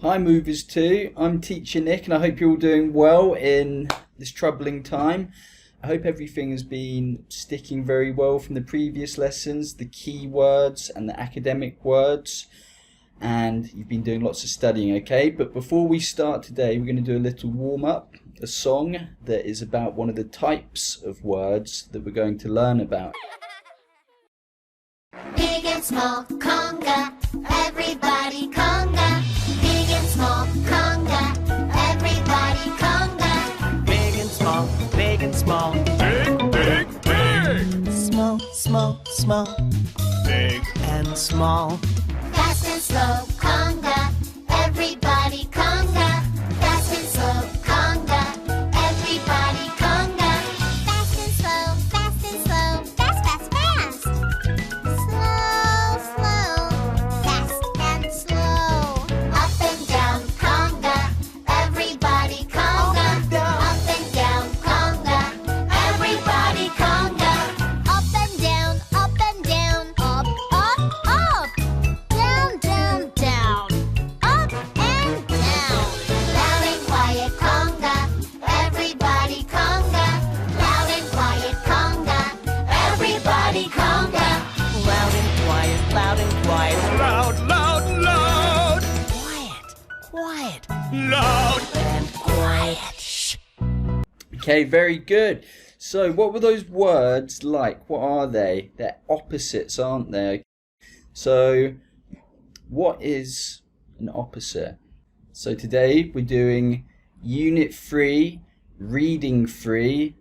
Hi Movers 2, I'm Teacher Nick and I hope you're all doing well in this troubling time. I hope everything has been sticking very well from the previous lessons, the key words and the academic words, and you've been doing lots of studying, okay? But before we start today, we're going to do a little warm-up, a song that is about one of the types of words that we're going to learn about. Big and small conga, everybody conga. Big and small conga, everybody conga. Big and small, big and small. Big, big, big! Small, small, small. Big And small. Fast and slow conga, everybody conga. Fast and slow conga, everybody conga. Fast and slow, fast and slow, fast, fast, fast. Slow, slow, fast and slow. Up and down conga, everybody conga. Up and down conga, everybody conga. Up and down, up and down, up, up, up. Down, down, down, up and down. Loud and quiet conga, everybody conga. Loud and quiet conga, everybody conga. Loud and quiet, loud and quiet. Loud, loud, loud! Quiet, quiet. Loud! And quiet. Shh. Okay, very good. So what were those words like? What are they? They're opposites, aren't they? So what is an opposite? So today we're doing Unit 3, Reading 3,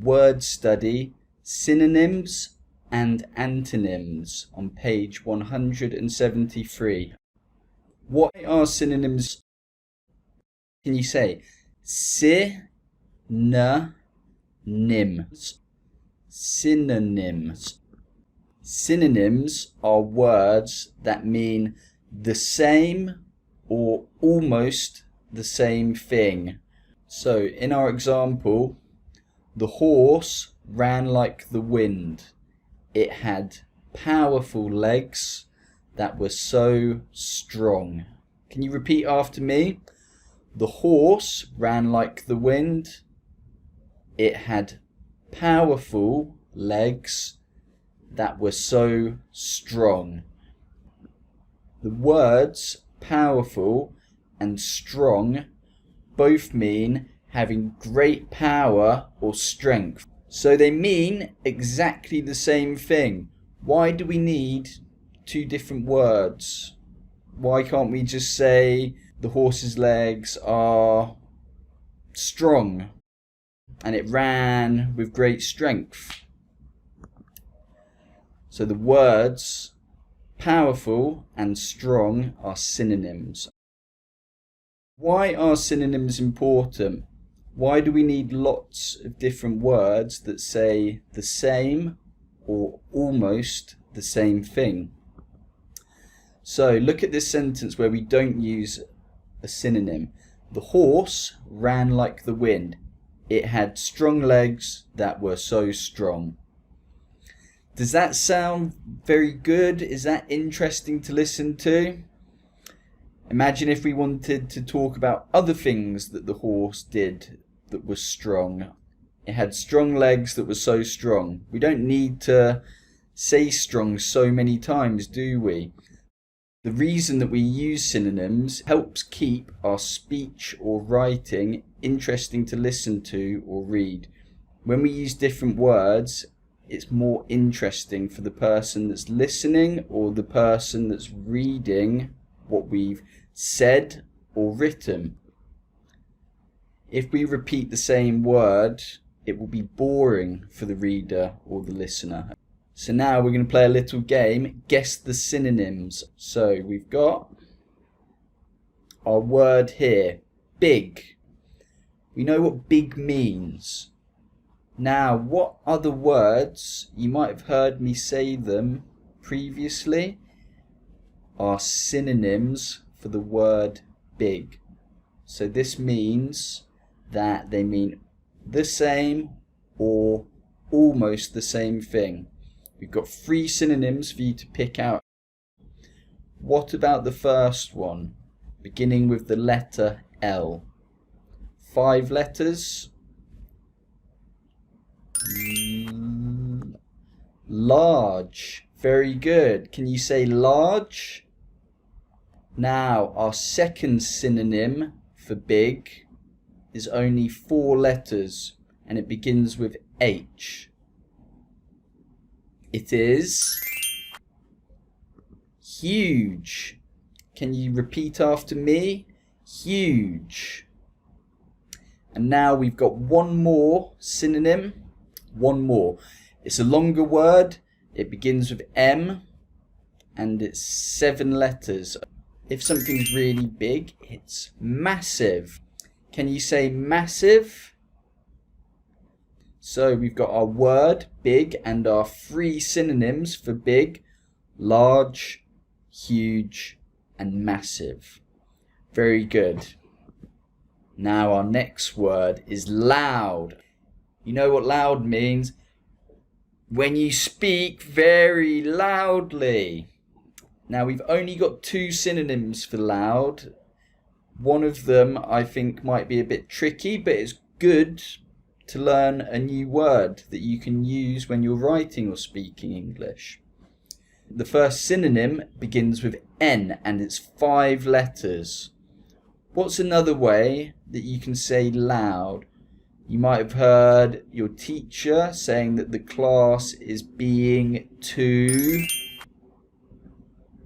Word Study, Synonyms and Antonyms on page 173. What are synonyms? Can you say synonyms? Synonyms. Synonyms are words that mean the same or almost the same thing. So in our example, the horse ran like the wind. It had powerful legs that were so strong. Can you repeat after me? The horse ran like the wind. It had powerful legs that were so strong. The words powerful and strong both mean having great power or strength. So they mean exactly the same thing. Why do we need two different words? Why can't we just say the horse's legs are strong and it ran with great strength? So the words powerful and strong are synonyms. Why are synonyms important? Why do we need lots of different words that say the same or almost the same thing? So look at this sentence where we don't use a synonym. The horse ran like the wind. It had strong legs that were so strong. Does that sound very good? Is that interesting to listen to? Imagine if we wanted to talk about other things that the horse did that were strong. It had strong legs that were so strong. We don't need to say strong so many times, do we? The reason that we use synonyms helps keep our speech or writing interesting to listen to or read. When we use different words, it's more interesting for the person that's listening or the person that's reading what we've said or written. If we repeat the same word, it will be boring for the reader or the listener. So now we're going to play a little game, guess the synonyms. So we've got our word here, big. We know what big means. Now, what other words, you might have heard me say them previously, are synonyms for the word big. So this means that they mean the same or almost the same thing. We've got 3 synonyms for you to pick out. What about the first one? beginning with the letter L. 5 letters. Large. Very good. Can you say large? Now, our second synonym for big is only 4 letters and it begins with H. It is huge. Can you repeat after me? Huge. And now we've got one more synonym. One more. It's a longer word. It begins with M and it's 7 letters. If something's really big, it's massive. Can you say massive? So we've got our word, big, and our 3 synonyms for big: large, huge, and massive. Very good. Now our next word is loud. You know what loud means? When you speak very loudly. Now we've only got 2 synonyms for loud. One of them I think might be a bit tricky, but it's good to learn a new word that you can use when you're writing or speaking English. The first synonym begins with N and it's 5 letters. What's another way that you can say loud? You might have heard your teacher saying that the class is being too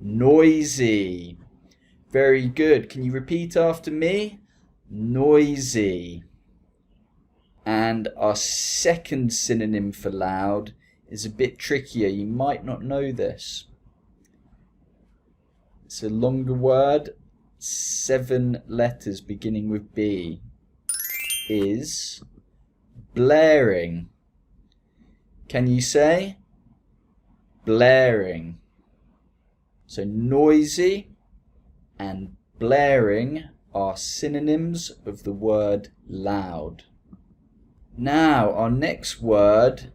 noisy. Very good. Can you repeat after me? Noisy. And our second synonym for loud is a bit trickier. You might not know this. It's a longer word, 7 letters beginning with B. Is blaring. Can you say blaring? So noisy and blaring are synonyms of the word loud. Now our next word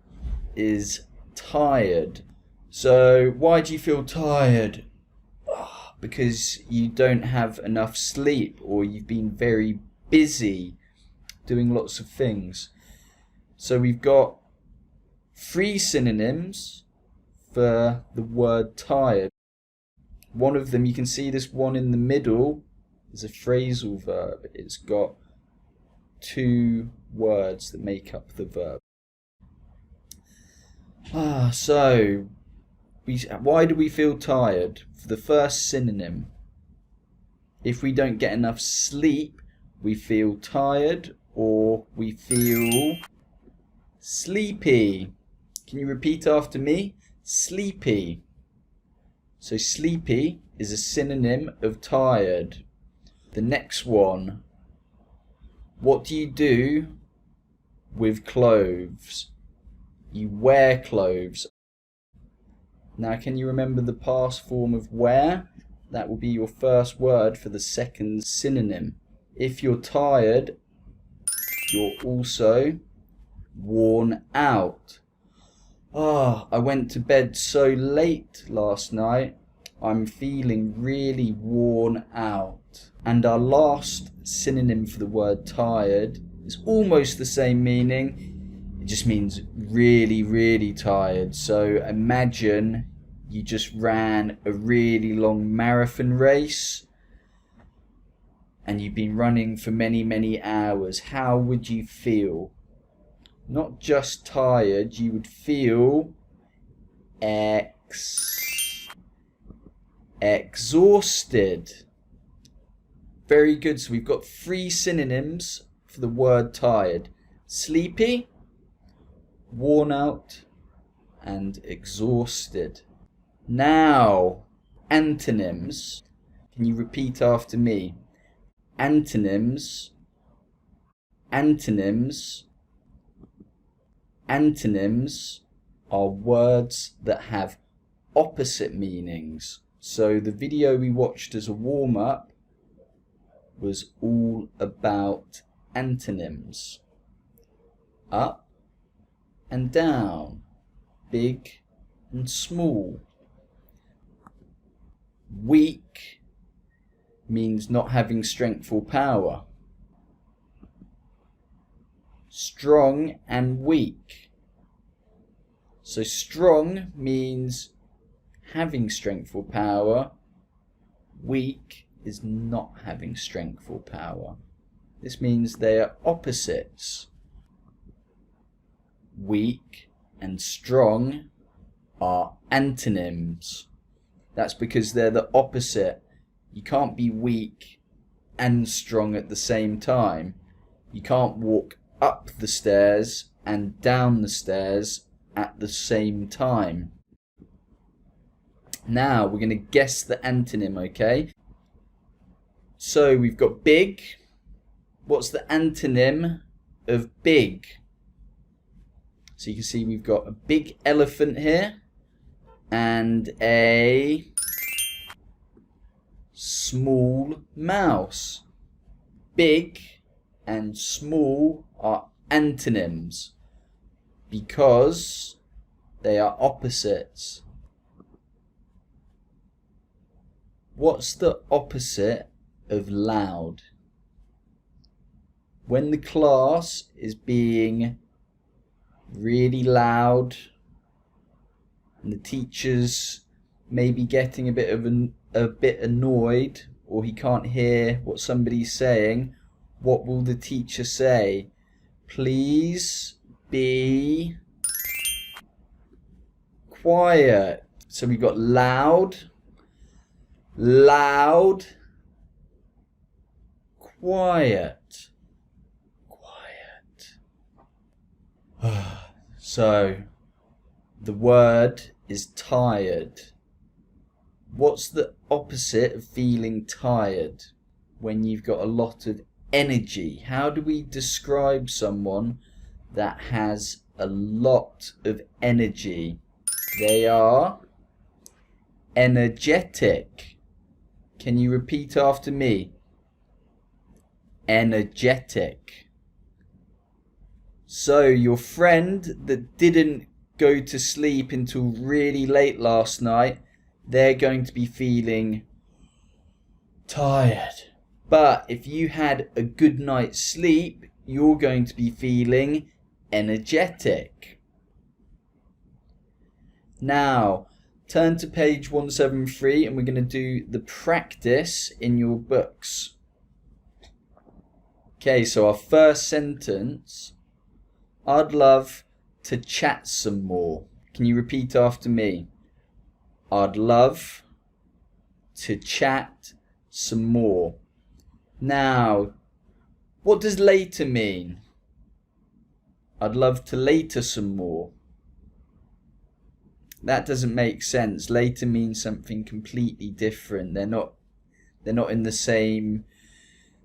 is tired. So why do you feel tired? Because you don't have enough sleep or you've been very busy doing lots of things. So we've got 3 synonyms for the word tired. One of them, you can see this one in the middle, is a phrasal verb. It's got 2 words that make up the verb. So why do we feel tired? For the first synonym, if we don't get enough sleep, we feel tired or we feel sleepy. Can you repeat after me? Sleepy. So sleepy is a synonym of tired. The next one, what do you do with clothes? You wear clothes. Now can you remember the past form of wear? That will be your first word for the second synonym. If you're tired, you're also worn out. I went to bed so late last night. I'm feeling really worn out. And our last synonym for the word tired is almost the same meaning. It just means really, really tired. So imagine you just ran a really long marathon race and you've been running for many, many hours. How would you feel? Not just tired, you would feel exhausted. Very good. So we've got 3 synonyms for the word tired: sleepy, worn out, and exhausted. Now, antonyms. Can you repeat after me? Antonyms. Antonyms. Antonyms are words that have opposite meanings. So the video we watched as a warm-up was all about antonyms. Up and down, big and small, weak means not having strength or power. Strong and weak. So strong means having strength or power. Weak is not having strength or power. This means they are opposites. Weak and strong are antonyms. That's because they're the opposite. You can't be weak and strong at the same time. You can't walk up the stairs and down the stairs at the same time. Now we're going to guess the antonym, okay? So we've got big. What's the antonym of big? So you can see we've got a big elephant here and a small mouse. Big and small are antonyms because they are opposites. What's the opposite of loud? When the class is being really loud and the teacher's maybe getting a bit annoyed, or he can't hear what somebody's saying, what will the teacher say? Please be quiet. So we've got loud, loud, quiet, quiet. So the word is tired. What's the opposite of feeling tired? When you've got a lot of energy. How do we describe someone that has a lot of energy? They are energetic. Can you repeat after me? Energetic. So your friend that didn't go to sleep until really late last night, they're going to be feeling tired. But if you had a good night's sleep, you're going to be feeling energetic. Now, turn to page 173 and we're going to do the practice in your books. Okay, so our first sentence, I'd love to chat some more. Can you repeat after me? I'd love to chat some more. Now, what does later mean? I'd love to later some more. That doesn't make sense. Later means something completely different. They're not in the same,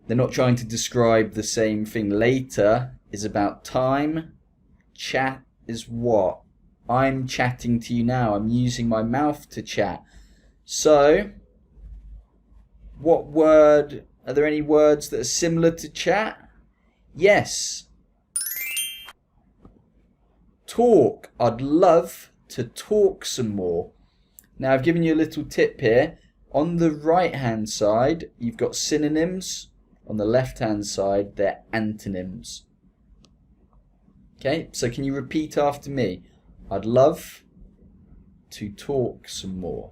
they're not trying to describe the same thing. Later is about time. Chat is what? I'm chatting to you now. I'm using my mouth to chat. So, what word, are there any words that are similar to chat? Yes. Talk. I'd love to talk some more. Now I've given you a little tip here. On the right hand side, you've got synonyms. On the left hand side, they're antonyms. Okay, so can you repeat after me? I'd love to talk some more.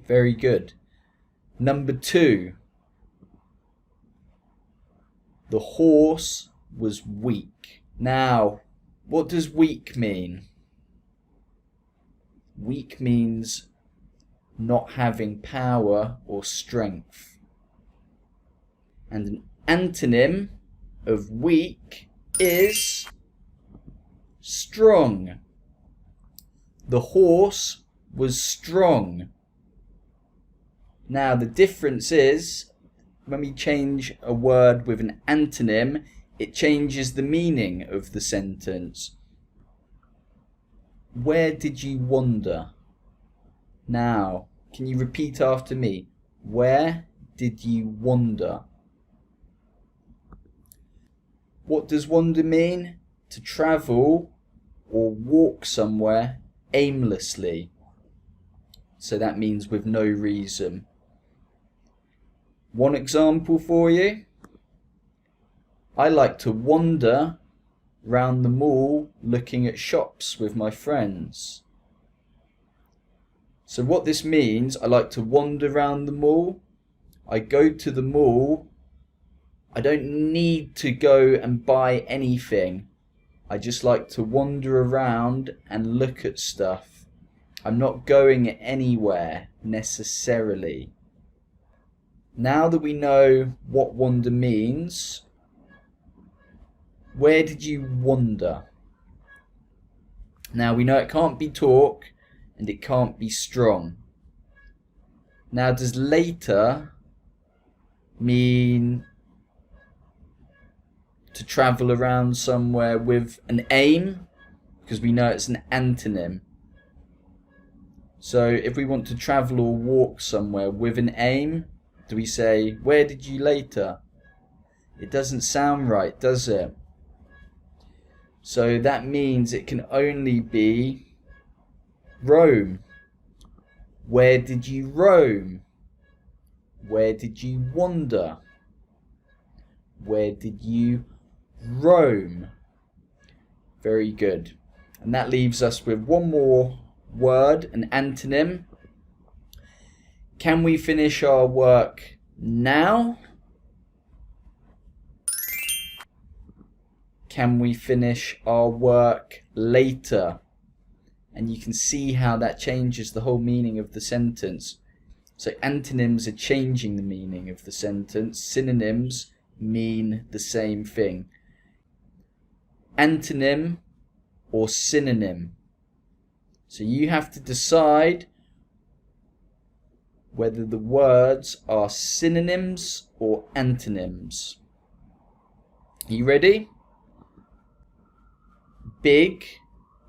Very good. Number 2. The horse was weak. Now, what does weak mean? Weak means not having power or strength. And an antonym of weak is strong. The horse was strong. Now the difference is, when we change a word with an antonym, it changes the meaning of the sentence. Where did you wander? Now, can you repeat after me? Where did you wander? What does wander mean? To travel or walk somewhere aimlessly. So that means with no reason. One example for you. I like to wander round the mall looking at shops with my friends. So what this means, I like to wander around the mall. I go to the mall. I don't need to go and buy anything. I just like to wander around and look at stuff. I'm not going anywhere necessarily. Now that we know what wander means, where did you wander? Now we know it can't be talk and it can't be strong. Now does later mean to travel around somewhere with an aim? Because we know it's an antonym. So if we want to travel or walk somewhere with an aim, do we say, where did you later? It doesn't sound right, does it? So that means it can only be roam. Where did you roam? Where did you wander? Where did you roam? Very good. And that leaves us with one more word, an antonym. Can we finish our work now? Can we finish our work later? And you can see how that changes the whole meaning of the sentence. So antonyms are changing the meaning of the sentence. Synonyms mean the same thing. Antonym or synonym. So you have to decide whether the words are synonyms or antonyms. Are you ready? Big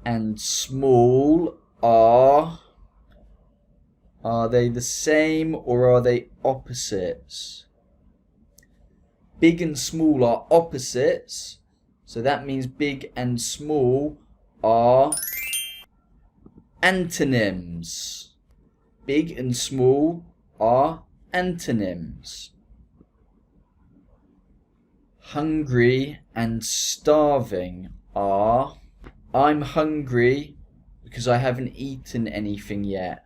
and small are they the same or are they opposites? Big and small are opposites, so that means big and small are antonyms. Big and small are antonyms. Hungry and starving are, I'm hungry because I haven't eaten anything yet.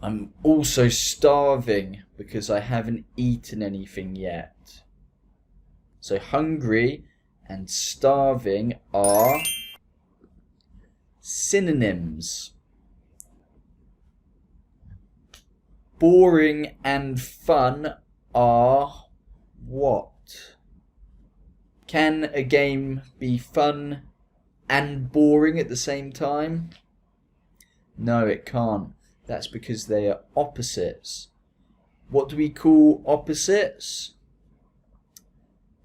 I'm also starving because I haven't eaten anything yet. So hungry and starving are synonyms. Boring and fun are what? Can a game be fun and boring at the same time? No, it can't. That's because they are opposites. What do we call opposites?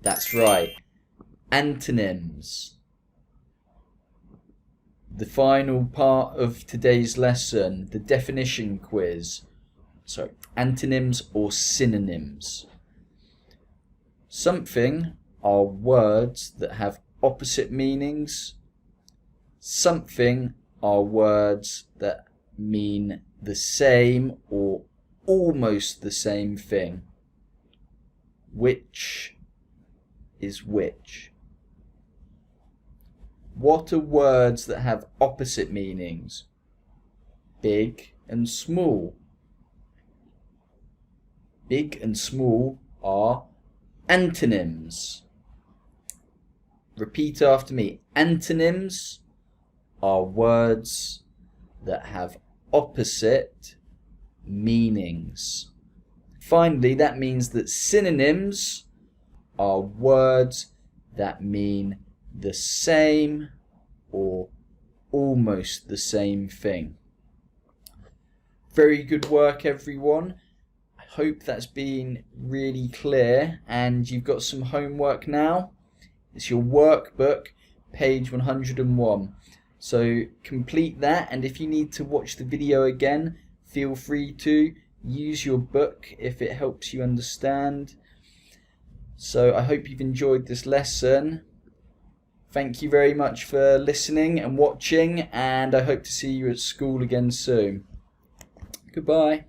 That's right, antonyms. The final part of today's lesson, the definition quiz. So, antonyms or synonyms. Something are words that have opposite meanings. Something are words that mean the same or almost the same thing. Which is which? What are words that have opposite meanings? Big and small. Big and small are antonyms. Repeat after me. Antonyms are words that have opposite meanings. Finally, that means that synonyms are words that mean the same or almost the same thing. Very good work, everyone. I hope that's been really clear and you've got some homework now. It's your workbook, page 101. So complete that, and if you need to watch the video again, feel free to use your book if it helps you understand. So I hope you've enjoyed this lesson. Thank you very much for listening and watching, and I hope to see you at school again soon. Goodbye.